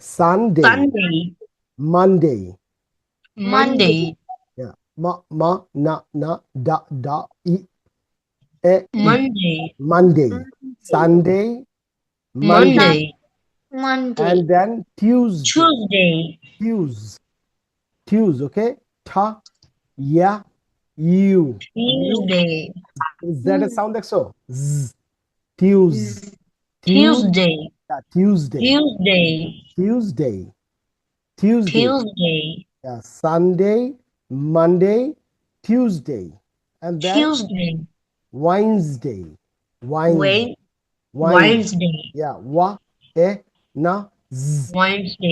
Sunday, Sunday, Monday, Monday, yeah, da, e, Monday, Monday, Sunday, Monday, Monday, and then Tuesday, Tuesday, okay? Ta, ya, you. Tuesday, Is that a sound like so? Z, Tuesday, Tuesday, Tuesday, Tuesday, Tuesday, Tuesday, Tuesday, yeah, Sunday, Monday, Tuesday, and then Tuesday, Wednesday, Wednesday, Wednesday, yeah, wa, na, z,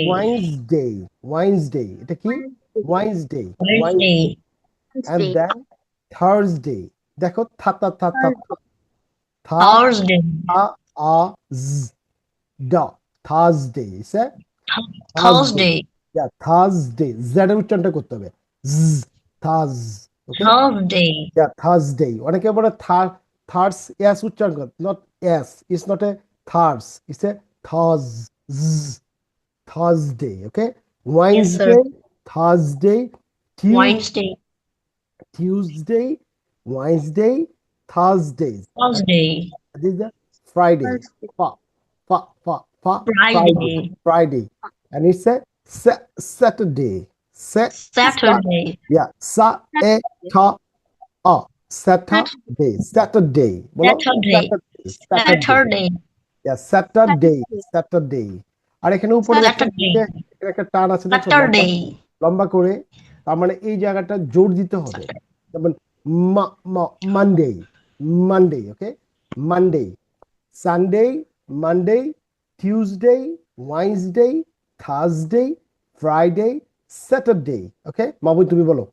Wednesday, Wednesday, এটা কি? Wednesday, Wednesday, and then Thursday, দেখো থা থা থা থা থা Thursday, থা আ z da, Thursday, সে Thursday, yeah, Thursday, z এর উচ্চারণটা করতে হবে z, Thurs, okay, Thursday, yeah, Thursday, অনেকে বলে থার্স s উচ্চারণ করে, not s, it's not a thars, it's a thurs, Thursday, okay, yes sir, Wednesday, Thursday, Wednesday, Tuesday, Wednesday, Thursdays, Thursday, this is the Friday, Friday, Friday, Friday, and it's a Saturday, Saturday, yeah, Saturday, বলো Saturday, Saturday, yeah, Saturday, আর এখানে উপরে Saturday, একটা টান আছে দেখছো, লম্বা Saturday, লম্বা করে, তার মানে এই জায়গাটা জোর দিতে হবে, যেমন Monday, Monday, okay, Monday, Sunday, Monday, Tuesday, Wednesday, Thursday, Friday, Saturday, okay, মাবুই তুমি বলো।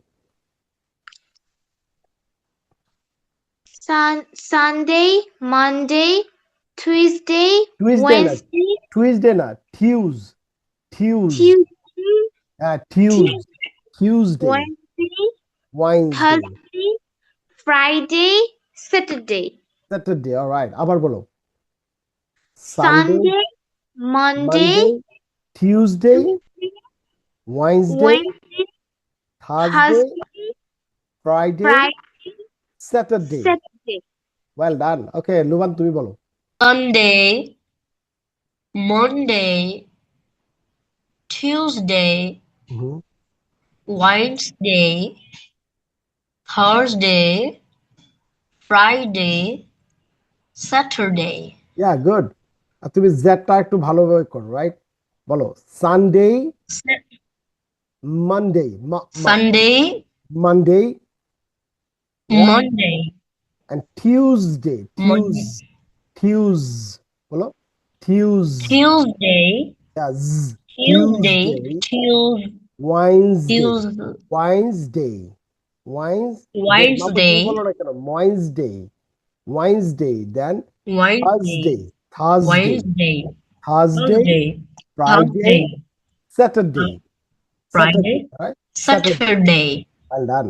Sunday, Monday, Tuesday, Tuesday না, Wednesday, Tuesday না, Tuesday, Tuesday, Wednesday, Wednesday, Thursday, Friday, Saturday. Saturday, all right, আবার বলো। Sunday, Monday, Tuesday, Wednesday, Wednesday, Thursday, Thursday, Friday, Friday, Saturday. Saturday. Well done. Okay, Luban, তুমি বলো। Sunday, Monday, Tuesday, Wednesday, Thursday, Friday, Saturday. Yeah, good. আর তুমি জেডটা একটু ভালোভাবে করো, right? বলো Sunday, Monday, Sunday, Monday, yeah, Monday, and Tuesday, Monday, বলো Tuesday, Tuesday, yeah, Tuesday, Wednesday, Tuesday, Wednesday, Wednesday, বলো না কেন, Wednesday, then Wednesday, Thursday, Wednesday, Thursday, Thursday, Friday, Thursday, Saturday, Friday, right? Saturday. Well done.